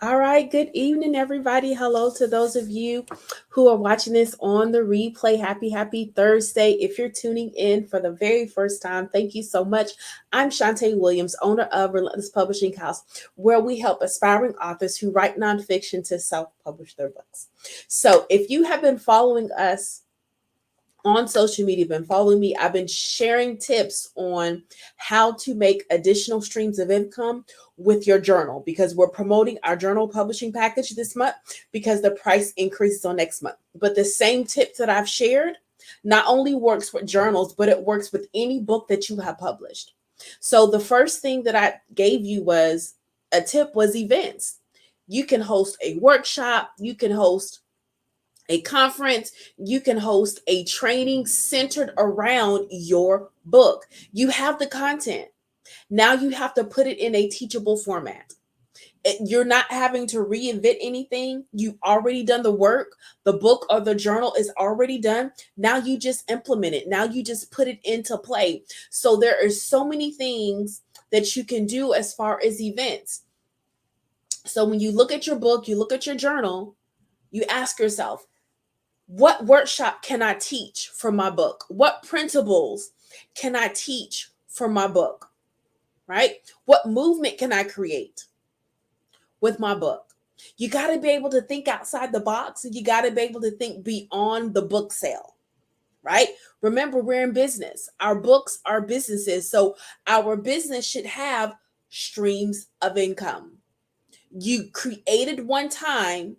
All right, good evening, everybody. Hello to those of you who are watching this on the replay. Happy Thursday. If you're tuning in for the very first time, thank you so much. I'm Shantae Williams, owner of Relentless Publishing House, where we help aspiring authors who write nonfiction to self-publish their books. So if you have been following us on social media, been following me, I've been sharing tips on how to make additional streams of income with your journal, because we're promoting our journal publishing package this month because the price increases on next month. But the same tips that I've shared not only works with journals, but it works with any book that you have published. So the first thing that I gave you was a tip was events. You can host a workshop, you can host a conference, you can host a training centered around your book. You have the content. Now you have to put it in a teachable format. You're not having to reinvent anything. You've already done the work. The book or the journal is already done. Now you just implement it. Now you just put it into play. So there are so many things that you can do as far as events. So when you look at your book, you look at your journal, you ask yourself, what workshop can I teach for my book? What principles can I teach for my book? Right? What movement can I create with my book? You got to be able to think outside the box, and you got to be able to think beyond the book sale, right? Remember, we're in business. Our books are businesses. So our business should have streams of income. You created one time,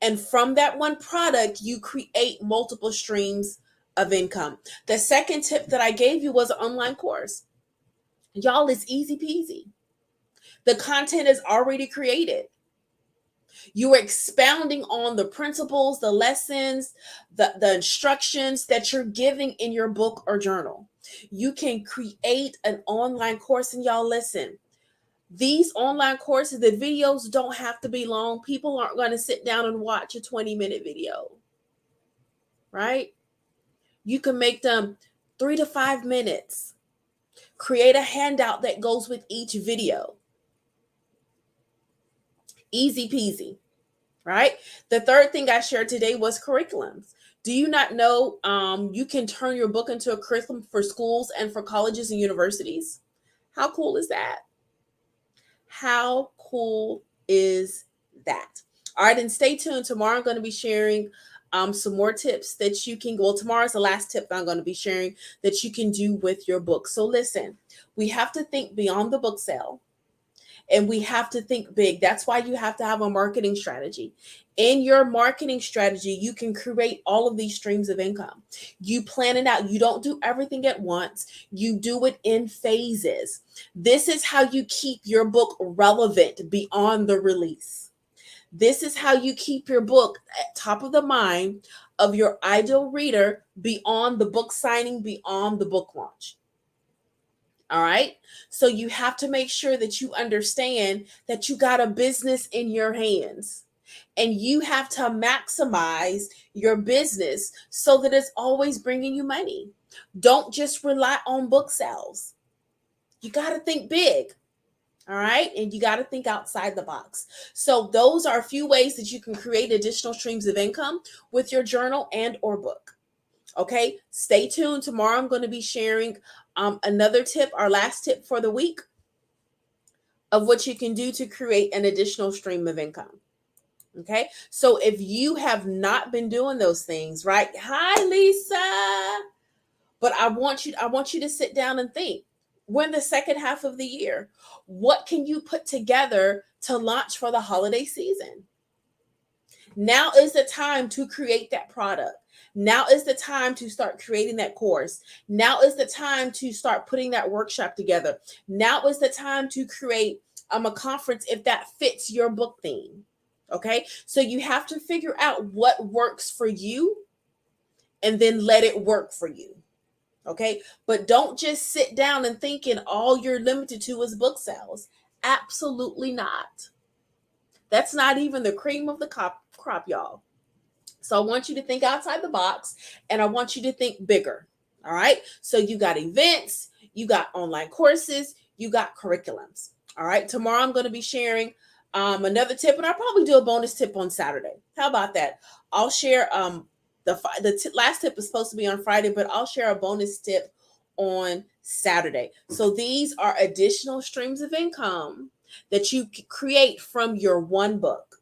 and from that one product, you create multiple streams of income. The second tip that I gave you was an online course. Y'all, it's easy peasy. The content is already created. You are expounding on the principles, the lessons, the instructions that you're giving in your book or journal. You can create an online course, and y'all listen. These online courses, the videos don't have to be long. People aren't going to sit down and watch a 20-minute video, right? You can make them 3 to 5 minutes. Create a handout that goes with each video. Easy peasy, right? The third thing I shared today was curriculums. Do you not know you can turn your book into a curriculum for schools and for colleges and universities? How cool is that? How cool is that? All right, and stay tuned. Tomorrow I'm going to be sharing some more tips that you can, well, tomorrow's the last tip that I'm going to be sharing that you can do with your book. So listen, we have to think beyond the book sale, and we have to think big. That's why you have to have a marketing strategy. In your marketing strategy, you can create all of these streams of income. You plan it out. You don't do everything at once. You do it in phases. This is how you keep your book relevant beyond the release. This is how you keep your book at top of the mind of your ideal reader beyond the book signing, beyond the book launch. All right. So you have to make sure that you understand that you got a business in your hands, and you have to maximize your business so that it's always bringing you money. Don't just rely on book sales. You got to think big. All right. And you got to think outside the box. So those are a few ways that you can create additional streams of income with your journal and or book. Okay. Stay tuned. Tomorrow I'm going to be sharing another tip, our last tip for the week, of what you can do to create an additional stream of income. Okay. So if you have not been doing those things, right? Hi, Lisa. But I want you to sit down and think. We're in the second half of the year. What can you put together to launch for the holiday season? Now is the time to create that product. Now is the time to start creating that course. Now is the time to start putting that workshop together. Now is the time to create a conference if that fits your book theme. Okay, so you have to figure out what works for you and then let it work for you. Okay, but don't just sit down and thinking all you're limited to is book sales. Absolutely not. That's not even the cream of the crop, y'all. So I want you to think outside the box, and I want you to think bigger. All right. So you got events, you got online courses, you got curriculums. All right. Tomorrow I'm going to be sharing Another tip, and I'll probably do a bonus tip on Saturday. How about that? I'll share the last tip is supposed to be on Friday, but I'll share a bonus tip on Saturday. So these are additional streams of income that you create from your one book.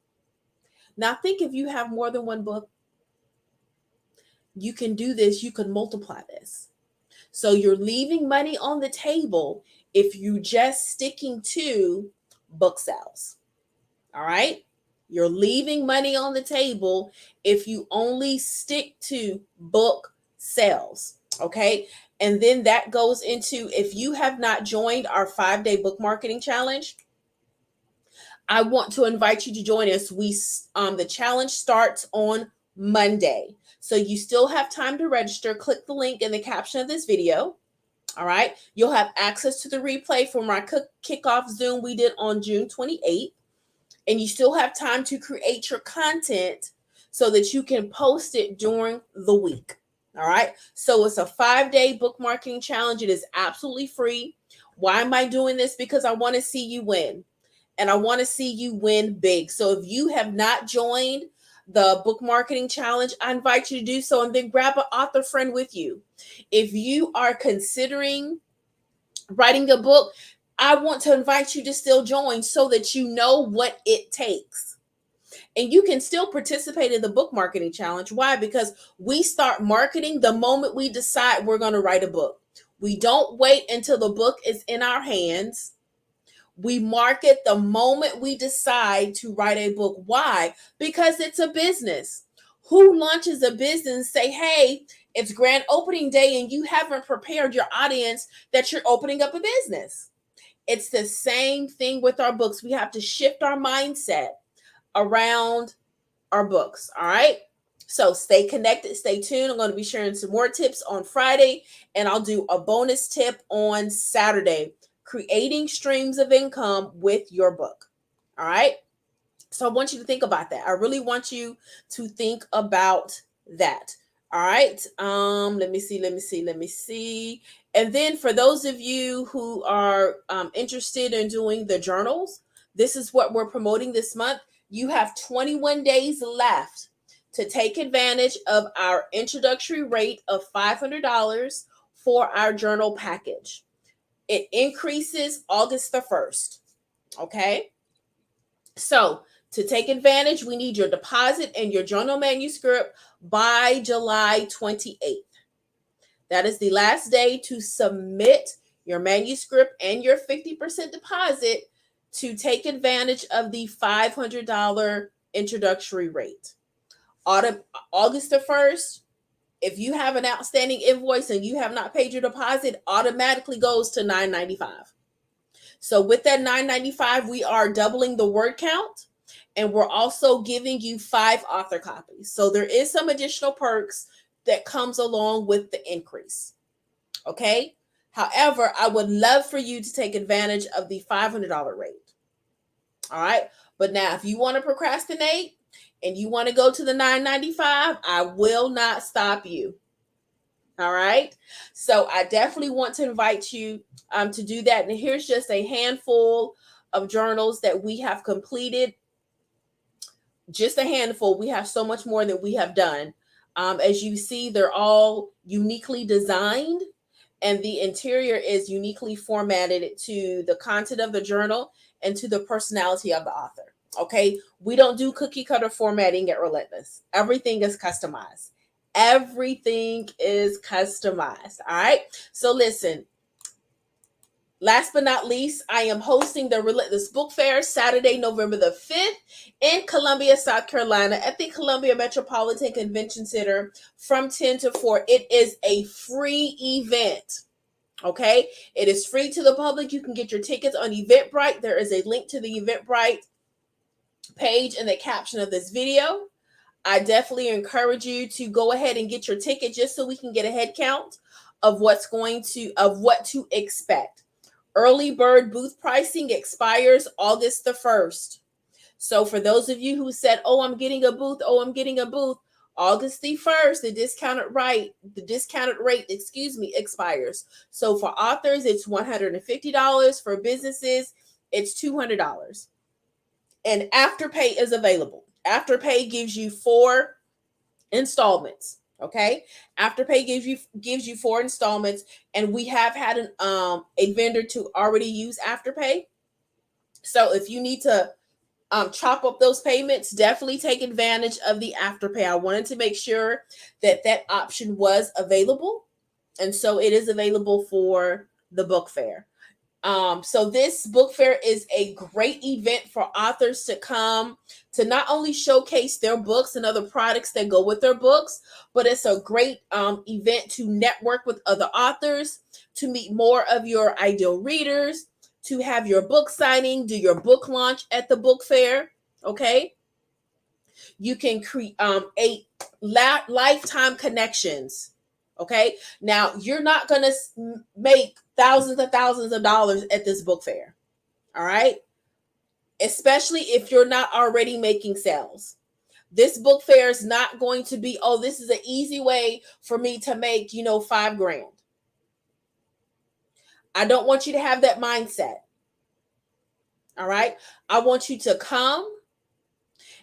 Now think if you have more than one book, you can do this, you can multiply this. So you're leaving money on the table if you just sticking to book sales. All right? You're leaving money on the table if you only stick to book sales. Okay? And then that goes into, if you have not joined our 5-day book marketing challenge, I want to invite you to join us. The challenge starts on Monday. So you still have time to register. Click the link in the caption of this video. All right. You'll have access to the replay from our kickoff Zoom we did on June 28th. And you still have time to create your content so that you can post it during the week. All right. So it's a 5-day book marketing challenge. It is absolutely free. Why am I doing this? Because I want to see you win. And I want to see you win big. So if you have not joined the book marketing challenge, I invite you to do so, and then grab an author friend with you. If you are considering writing a book, I want to invite you to still join so that you know what it takes. And you can still participate in the book marketing challenge. Why? Because we start marketing the moment we decide we're going to write a book. We don't wait until the book is in our hands. We market the moment we decide to write a book. Why? Because it's a business. Who launches a business, say, hey, it's grand opening day, and you haven't prepared your audience that you're opening up a business? It's the same thing with our books. We have to shift our mindset around our books. All right. So stay connected, stay tuned. I'm going to be sharing some more tips on Friday, and I'll do a bonus tip on Saturday. Creating streams of income with your book. All right. So I want you to think about that. I really want you to think about that. All right. Let me see. And then for those of you who are interested in doing the journals, this is what we're promoting this month. You have 21 days left to take advantage of our introductory rate of $500 for our journal package. It increases August the 1st. Okay. So to take advantage, we need your deposit and your journal manuscript by July 28th. That is the last day to submit your manuscript and your 50% deposit to take advantage of the $500 introductory rate. August the 1st, if you have an outstanding invoice and you have not paid your deposit, automatically goes to $9.95. So with that $9.95, we are doubling the word count, and we're also giving you 5 author copies. So there is some additional perks that comes along with the increase. Okay. However, I would love for you to take advantage of the $500 rate. All right. But now, if you want to procrastinate and you want to go to the $9.95, I will not stop you. All right. So I definitely want to invite you to do that. And here's just a handful of journals that we have completed. Just a handful. We have so much more that we have done. As you see, they're all uniquely designed, and the interior is uniquely formatted to the content of the journal and to the personality of the author. Okay. We don't do cookie cutter formatting at Relentless. Everything is customized. Everything is customized. All right. So listen, last but not least, I am hosting the Relentless Book Fair Saturday, November the 5th in Columbia, South Carolina at the Columbia Metropolitan Convention Center from 10 to 4. It is a free event. Okay. It is free to the public. You can get your tickets on Eventbrite. There is a link to the Eventbrite page in the caption of this video. I definitely encourage you to go ahead and get your ticket just so we can get a head count of what to expect. Early bird booth pricing expires August the 1st. So for those of you who said, I'm getting a booth, August the 1st, the discounted rate, expires. So for authors, it's $150. For businesses, it's $200. And Afterpay is available. Afterpay gives you 4 installments. Okay, Afterpay gives you 4 installments, and we have had a vendor to already use Afterpay. So if you need to chop up those payments, definitely take advantage of the Afterpay. I wanted to make sure that that option was available, and so it is available for the book fair. So this book fair is a great event for authors to come to not only showcase their books and other products that go with their books, but it's a great event to network with other authors, to meet more of your ideal readers, to have your book signing, do your book launch at the book fair. Okay, you can create lifetime connections. Okay, now you're not going to make thousands and thousands of dollars at this book fair. All right, especially if you're not already making sales. This book fair is not going to be, oh, this is an easy way for me to make, $5,000. I don't want you to have that mindset. All right, I want you to come,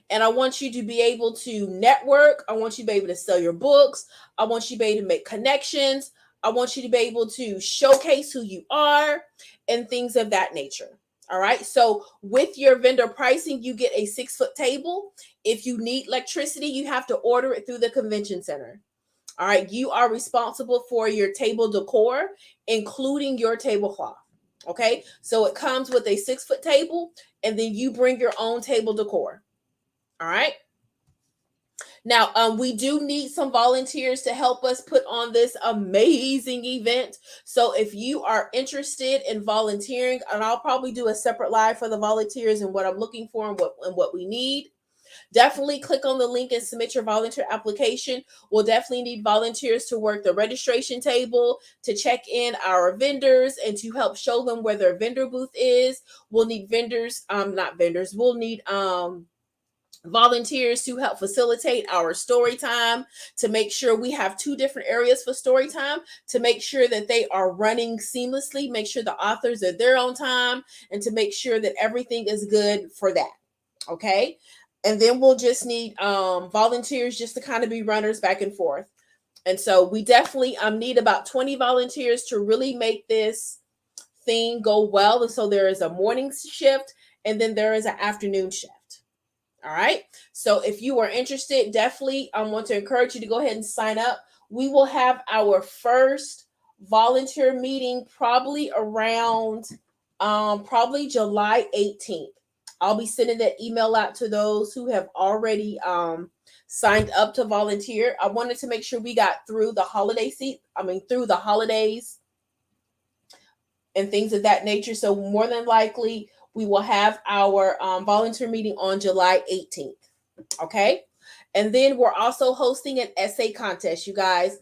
and I want you to be able to network. I want you to be able to sell your books. I want you to be able to make connections. I want you to be able to showcase who you are and things of that nature. All right. So with your vendor pricing, you get a 6-foot table. If you need electricity, you have to order it through the convention center. All right. You are responsible for your table decor, including your tablecloth. Okay. So it comes with a 6-foot table, and then you bring your own table decor. All right. Now, we do need some volunteers to help us put on this amazing event. So if you are interested in volunteering, and I'll probably do a separate live for the volunteers and what I'm looking for and what we need, definitely click on the link and submit your volunteer application. We'll definitely need volunteers to work the registration table, to check in our vendors, and to help show them where their vendor booth is. We'll need we'll need volunteers to help facilitate our story time, to make sure we have 2 different areas for story time, to make sure that they are running seamlessly, make sure the authors are there on time, and to make sure that everything is good for that. Okay. And then we'll just need volunteers just to kind of be runners back and forth. And so we definitely need about 20 volunteers to really make this thing go well. And so there is a morning shift, and then there is an afternoon shift. All right. So if you are interested, definitely I want to encourage you to go ahead and sign up. We will have our first volunteer meeting probably around probably July 18th. I'll be sending that email out to those who have already signed up to volunteer. I wanted to make sure we got through the through the holidays and things of that nature. So more than likely, we will have our volunteer meeting on July 18th. Okay. And then we're also hosting an essay contest, you guys.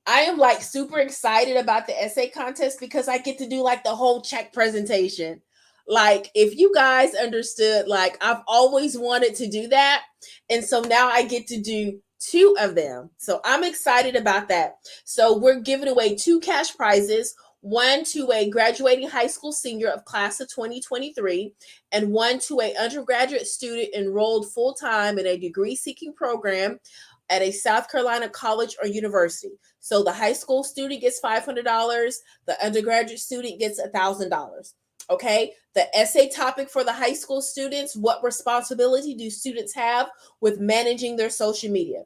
I am like super excited about the essay contest because I get to do like the whole check presentation. Like, if you guys understood, like, I've always wanted to do that. And so now I get to do 2 of them. So I'm excited about that. So we're giving away 2 cash prizes, one to a graduating high school senior of class of 2023, and one to an undergraduate student enrolled full-time in a degree-seeking program at a South Carolina college or university. So the high school student gets $500, the undergraduate student gets $1,000. Okay, the essay topic for the high school students: what responsibility do students have with managing their social media?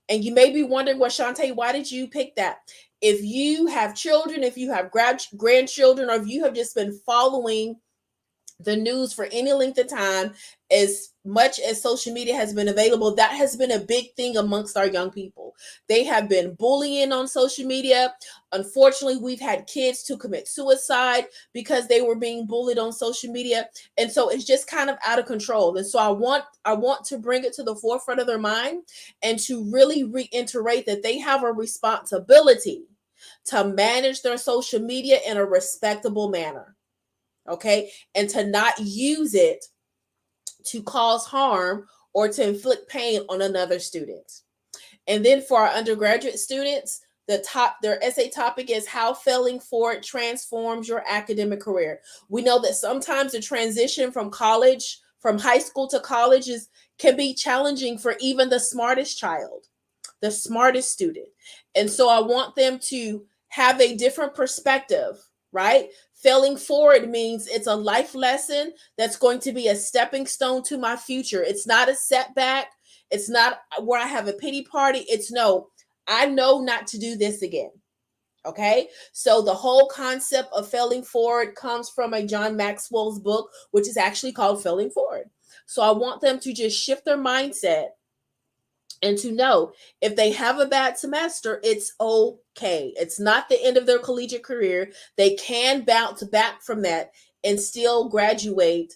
And you may be wondering, well, Shantae, why did you pick that? If you have children, if you have grandchildren, or if you have just been following the news for any length of time, as much as social media has been available, that has been a big thing amongst our young people. They have been bullying on social media. Unfortunately, we've had kids to commit suicide because they were being bullied on social media. And so it's just kind of out of control. And so I want to bring it to the forefront of their mind and to really reiterate that they have a responsibility to manage their social media in a respectable manner. Okay, and to not use it to cause harm or to inflict pain on another student. And then for our undergraduate students, their essay topic is how failing forward transforms your academic career. We know that sometimes the transition from from high school to college can be challenging for even the smartest child, the smartest student. And so I want them to have a different perspective, right? Failing forward means it's a life lesson that's going to be a stepping stone to my future. It's not a setback. It's not where I have a pity party. It's no, I know not to do this again. Okay, so the whole concept of failing forward comes from a John Maxwell's book, which is actually called Failing Forward. So I want them to just shift their mindset and to know if they have a bad semester, it's okay. It's not the end of their collegiate career. They can bounce back from that and still graduate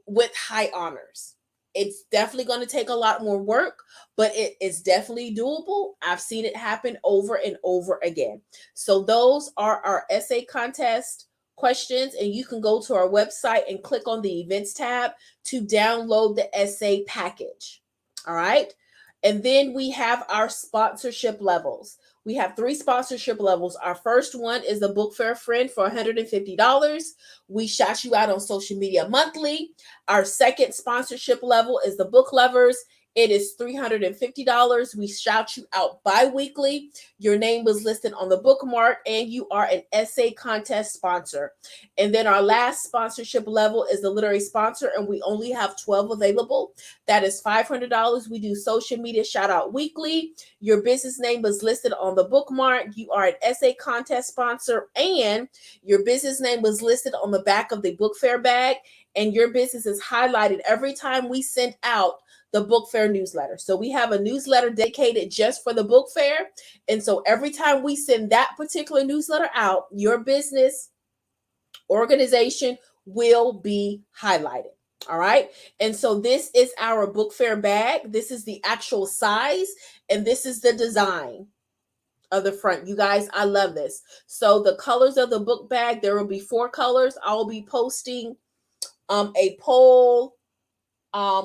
with high honors. It's definitely going to take a lot more work, but it is definitely doable. I've seen it happen over and over again. So those are our essay contest questions, and you can go to our website and click on the events tab to download the essay package. All right. And then we have our sponsorship levels. We have 3 sponsorship levels. Our first one is the Book Fair Friend for $150. We shout you out on social media monthly. Our second sponsorship level is the Book Lovers. It is $350. We shout you out bi-weekly. Your name was listed on the bookmark, and you are an essay contest sponsor. And then our last sponsorship level is the literary sponsor, and we only have 12 available. That is $500. We do social media shout out weekly. Your business name was listed on the bookmark. You are an essay contest sponsor, and your business name was listed on the back of the book fair bag, and your business is highlighted every time we send out the book fair newsletter. So we have a newsletter dedicated just for the book fair. And so every time we send that particular newsletter out, your business organization will be highlighted. All right. And so this is our book fair bag. This is the actual size, and this is the design of the front. You guys, I love this. So the colors of the book bag, there will be 4 colors. I'll be posting a poll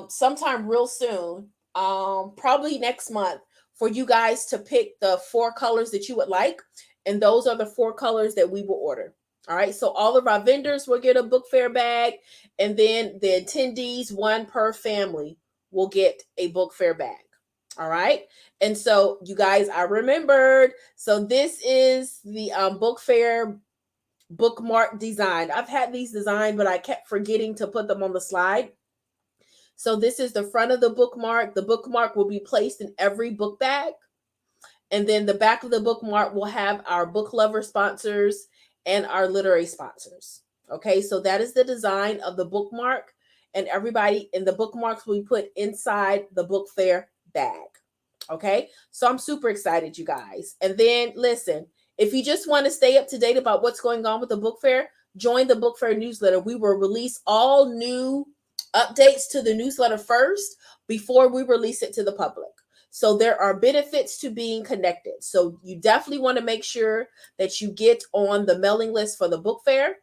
sometime real soon, probably next month, for you guys to pick the 4 colors that you would like. And those are the 4 colors that we will order. All right. So all of our vendors will get a book fair bag, and then the attendees, 1 per family, will get a book fair bag. All right. And so you guys, I remembered. So this is the book fair bookmark design. I've had these designed, but I kept forgetting to put them on the slide. So this is the front of the bookmark. The bookmark will be placed in every book bag. And then the back of the bookmark will have our book lover sponsors and our literary sponsors. Okay, so that is the design of the bookmark. And everybody in the bookmarks will be put inside the book fair bag. Okay, so I'm super excited, you guys. And then listen, if you just want to stay up to date about what's going on with the book fair, join the book fair newsletter. We will release all new updates to the newsletter first before we release it to the public. So there are benefits to being connected. So you definitely want to make sure that you get on the mailing list for the book fair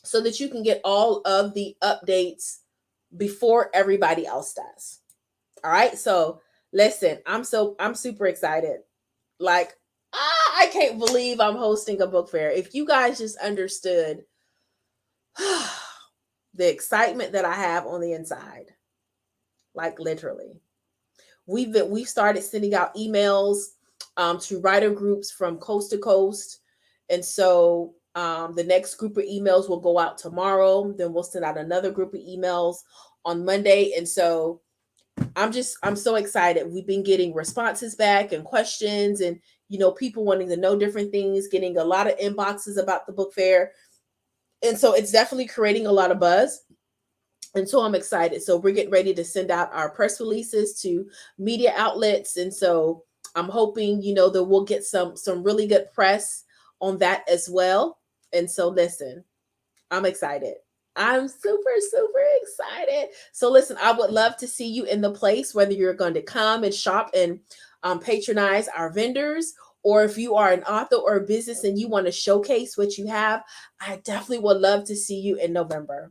so that you can get all of the updates before everybody else does. All right. So listen, I'm super excited. Like, I can't believe I'm hosting a book fair. If you guys just understood the excitement that I have on the inside, like literally. We've started sending out emails to writer groups from coast to coast, and so the next group of emails will go out tomorrow. Then we'll send out another group of emails on Monday, and so I'm so excited. We've been getting responses back and questions, and people wanting to know different things, getting a lot of inboxes about the book fair, and so it's definitely creating a lot of buzz. And so I'm excited. So we're getting ready to send out our press releases to media outlets. And so I'm hoping, that we'll get some really good press on that as well. And so listen, I'm excited. I'm super, super excited. So listen, I would love to see you in the place, whether you're going to come and shop and patronize our vendors, or if you are an author or a business and you want to showcase what you have, I definitely would love to see you in November.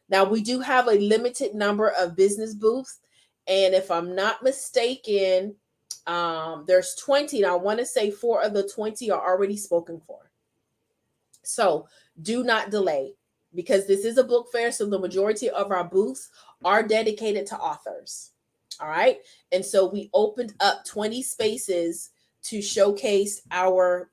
Now, we do have a limited number of business booths. And if I'm not mistaken, there's 20. And I want to say 4 of the 20 are already spoken for. So do not delay. because this is a book fair, so the majority of our booths are dedicated to authors. All right. And so we opened up 20 spaces to showcase our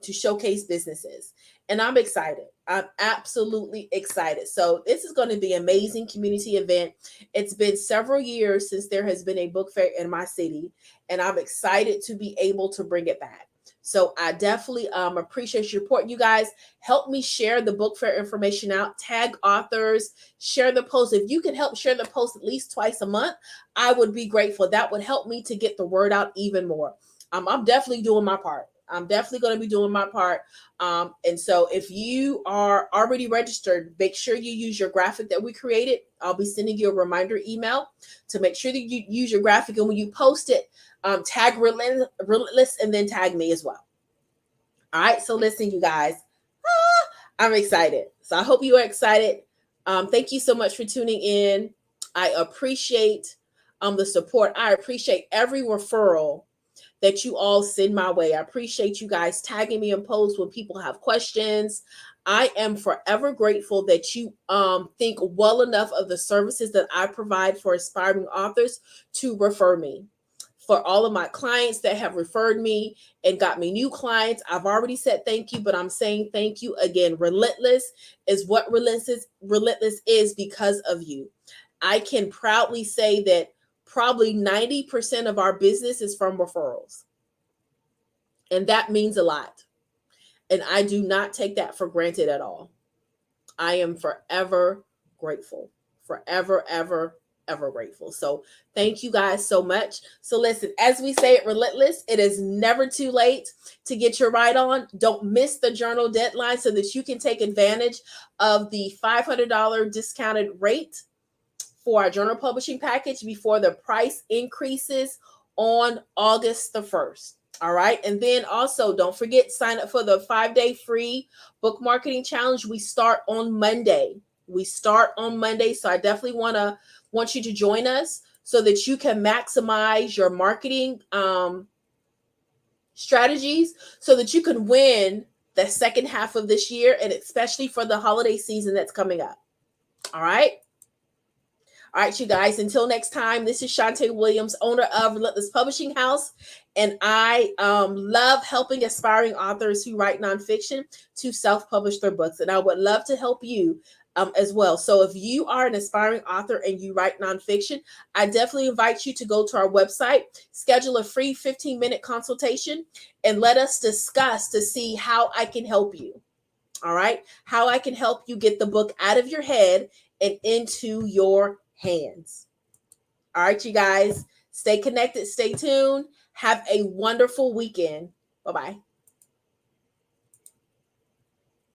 to showcase businesses. And I'm excited. I'm absolutely excited. So this is going to be an amazing community event. It's been several years since there has been a book fair in my city, and I'm excited to be able to bring it back. So I definitely appreciate your support. You guys help me share the book fair information out, tag authors, share the post. If you can help share the post at least twice a month, I would be grateful. That would help me to get the word out even more. I'm definitely doing my part. I'm definitely going to be doing my part. And so if you are already registered, make sure you use your graphic that we created. I'll be sending you a reminder email to make sure that you use your graphic. And when you post it, tag Relentless and then tag me as well. All right. So listen, you guys, I'm excited. So I hope you are excited. Thank you so much for tuning in. I appreciate the support. I appreciate every referral that you all send my way. I appreciate you guys tagging me in posts when people have questions. I am forever grateful that you think well enough of the services that I provide for aspiring authors to refer me. For all of my clients that have referred me and got me new clients, I've already said thank you, but I'm saying thank you again. Relentless is what Relentless is because of you. I can proudly say that probably 90% of our business is from referrals. And that means a lot. And I do not take that for granted at all. I am forever grateful. Forever, ever grateful. So thank you guys so much. So listen, as we say at Relentless, it is never too late to get your ride on. Don't miss the journal deadline so that you can take advantage of the $500 discounted rate for our journal publishing package before the price increases on August the 1st. All right. And then also don't forget, sign up for the 5-day free book marketing challenge. We start on Monday. So I definitely want you to join us so that you can maximize your marketing strategies so that you can win the second half of this year, and especially for the holiday season that's coming up. All right. All right, you guys, until next time, this is Shantae Williams, owner of Relentless Publishing House, and I love helping aspiring authors who write nonfiction to self-publish their books, and I would love to help you as well. So if you are an aspiring author and you write nonfiction, I definitely invite you to go to our website, schedule a free 15-minute consultation, and let us discuss to see how I can help you. All right, how I can help you get the book out of your head and into your hands. All right, you guys, stay connected, stay tuned. Have a wonderful weekend. Bye-bye.